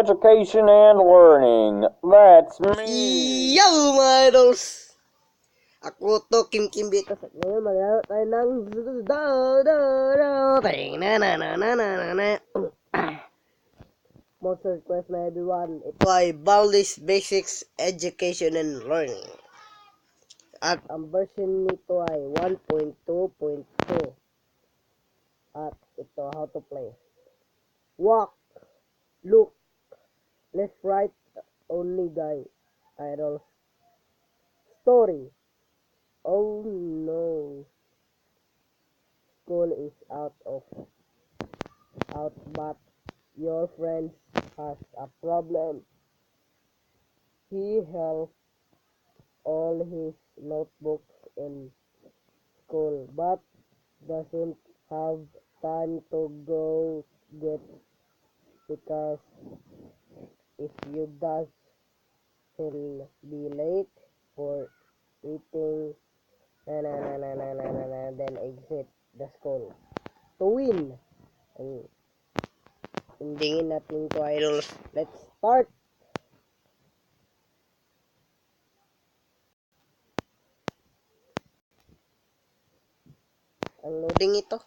education and learning. That's me. Yo, mga idols! Ako to, Kim Bito. Ngayon, maglaro tayo ng most request na everyone. Ito ay Baldi's Basics Education and Learning. At ang version nito ay 1.2.2. At ito, how to play. Walk, look, left, right, only guy, idols. Story. Oh no. School is out, but your friend has a problem. He helped all his notebooks in school, but doesn't have time to go get because if you does, he'll be late for eating then exit the school to win. And endingin natin to, idols. Let's start. Ang loading ito.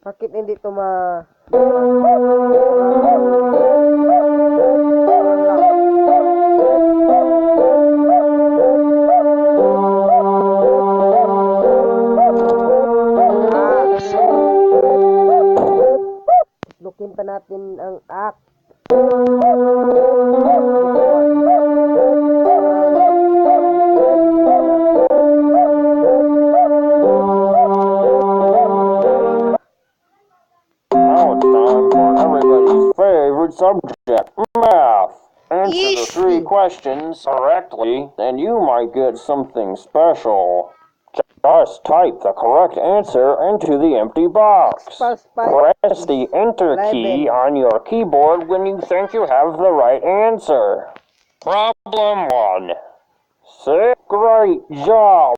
Bakit hindi ito Lookin pa natin ang act. Subject, math. Answer the 3 Easy. questions correctly, and you might get something special. Just type the correct answer into the empty box. Press the enter key on your keyboard when you think you have the right answer. Problem 1. 6. Great job.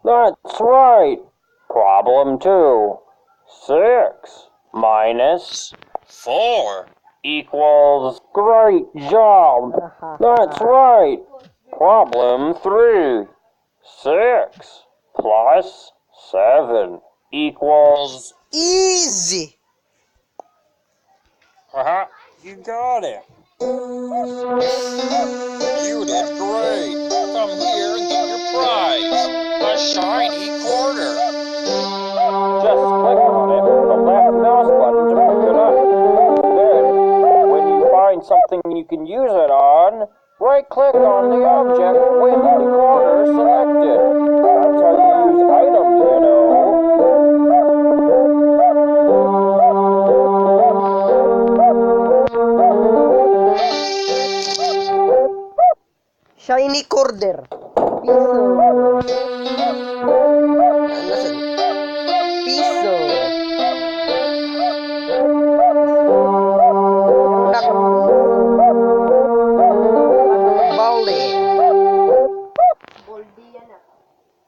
That's right. Problem 2. 6 minus 4 equals great job. That's right. Problem 3. 6 plus 7 equals easy. Haha, you got it. You did great. Come here and get your prize. A shiny quarter. Just click on it with the left mouse button to pick it up. Something you can use it on, right-click on the object with the corner selected. That's how you use items, you know. Shiny quarter. Piso.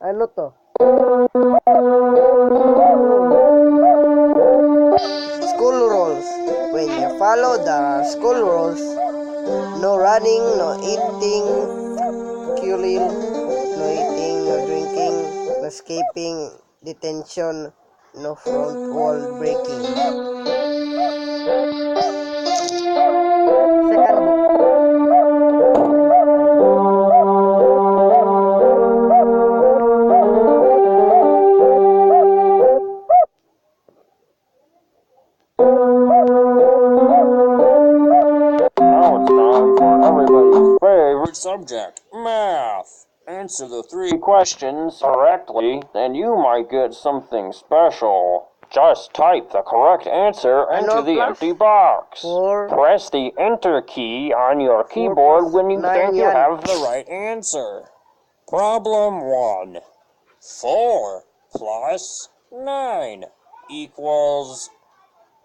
Ano to? School rules. When you follow the school rules, no running, no eating, killing, no eating, no drinking, no escaping, detention, no front wall breaking. Second book. subject, math. Answer the 3 questions correctly, and you might get something special. Just type the correct answer into the empty box. 4. Press the Enter key on your 4 keyboard plus when you 9 think you yan. have the right answer. Problem 1. 4 plus 9 equals...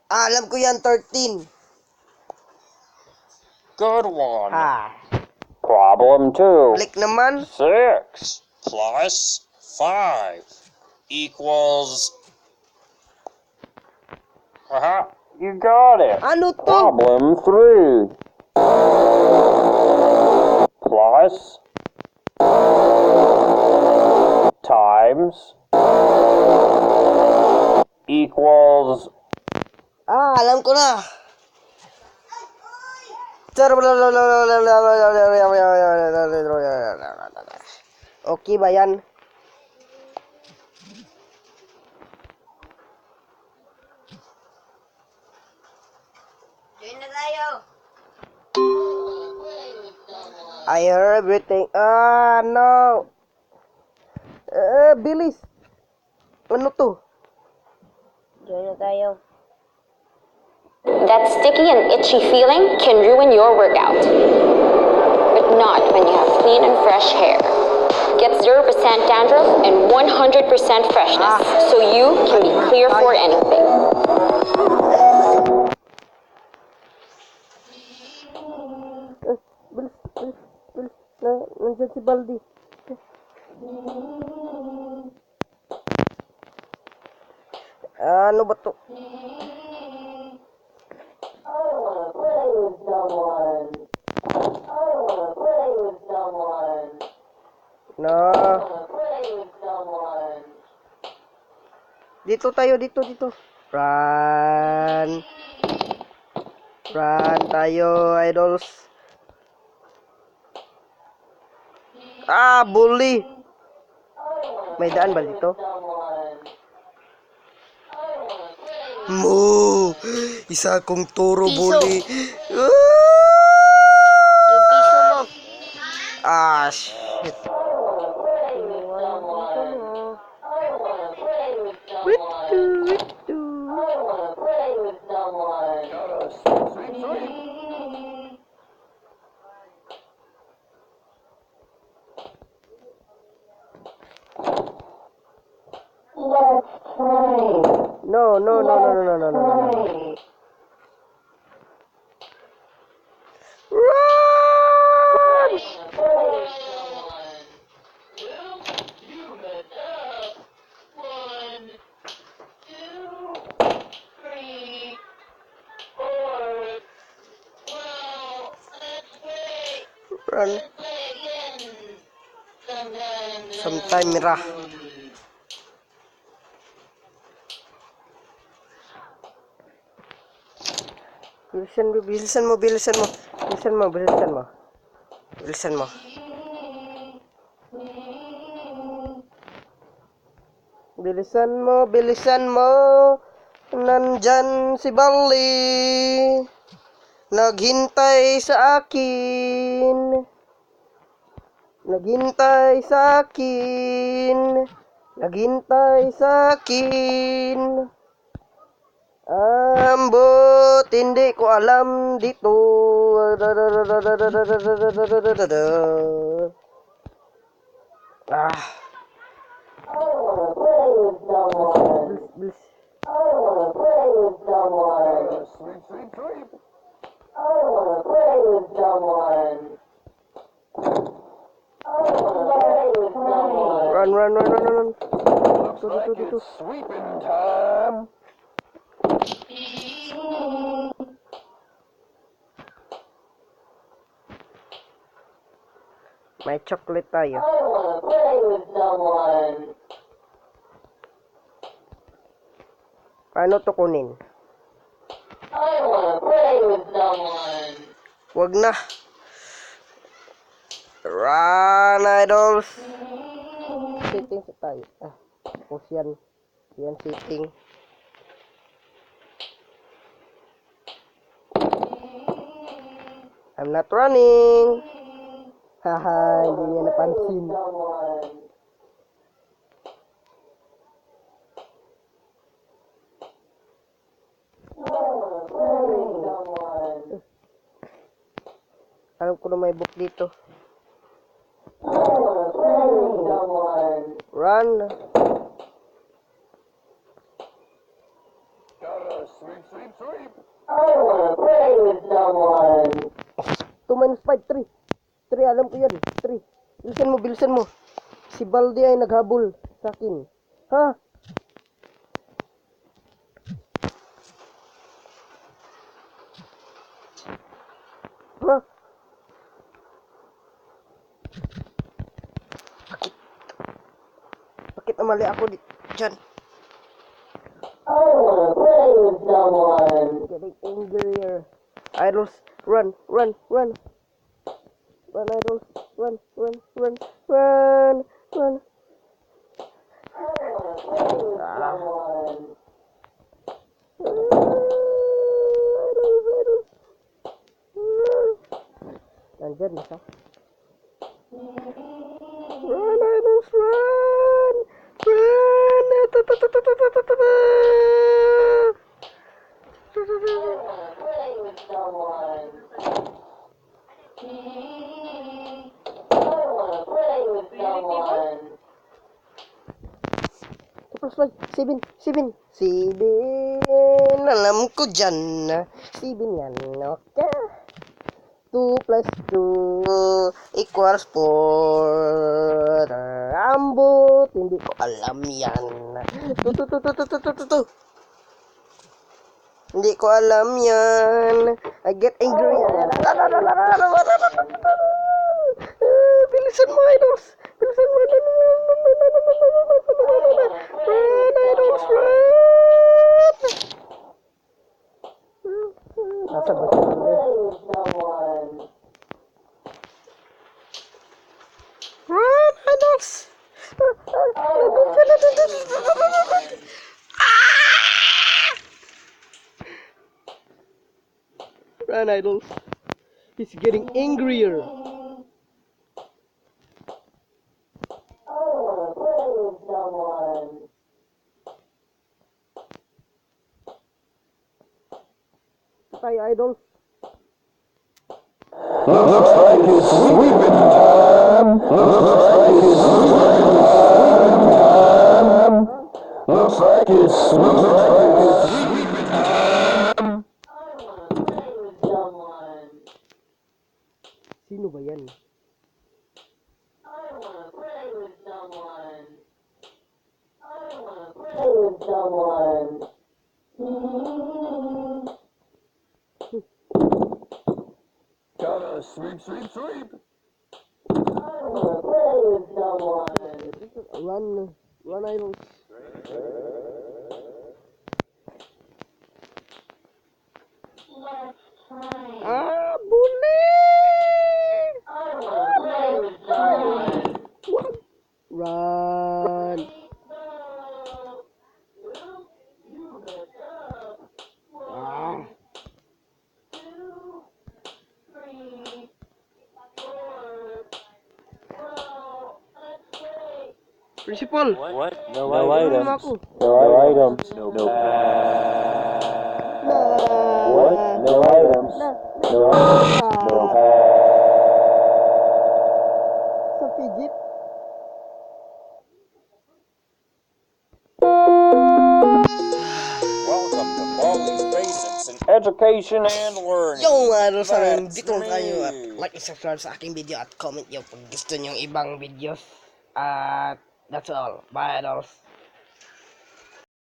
Alam ko yan, 13. Good one. Ha. Problem 2. Balik naman. 6 plus 5 equals... Haha, you got it. Ano to? Problem 3. Plus times equals... Alam ko na. Okay ba yan? Join na tayo. I heard everything. No. Bilis. Ano to? Join na tayo. That sticky and itchy feeling can ruin your workout. But not when you have clean and fresh hair. Get 0% dandruff and 100% freshness, so you can be clear for anything. Bilis. Nandiyan si Baldi. Ano ba to? No. Dito tayo, dito. Run. Run tayo, idols. Bully. May daan ba dito? Mo! Isa akong toro, Piso. bully. Yung piso mo. Shit. No. Run! Run. Sometime mirah. Bilisan mo. Bilisan mo. Nandyan si Baldi. Naghintay sa akin. Ambot, hindi ko alam dito. Bilis. Run. Dito. Sleeping time. May chocolate tayo. Paano to kunin? Wag na. Run, idols. Sitting sa tayo. Tapos yan. Yan sitting. I'm not running. Haha, hindi niya napansin. Alam ko na may book dito. Run. Sweep. 2 minus 5, 3. 3, alam ko yan. 3. Bilisan mo. Si Baldi ay naghabol sa akin. Ha? Ha? Bakit namali ako dyan? Getting angrier. Idols, run. Run, idols. Run. Nandyan na siya. Run, idols, run! Seven. Alam ko dyan. 7 yan. Okay. 2 plus 2 equals 4. Ambot. Hindi ko alam yan. Hindi ko alam yan. I get angry. Bilisan mo, idols. Bilisan mo. Run, idols, run. Nasa ba siya? Run, idols. Run, idols. He's getting angrier. Tayo, idols. Looks like it's sweeping time. Looks like it's sweeping time. Sino ba yan? Gotta sweep. Run, idols. Bully! Run! Principal! What? No Tulungan mo items. ako. No items. No pass. What? No items. No pass. Sa pigit. Welcome to Baldi's Basics in Education and Learning. Yung ano sa amin, That's dito lang tayo at me. like and subscribe sa aking video at comment nyo kung gusto nyo ibang videos. At that's all. Bye, idols.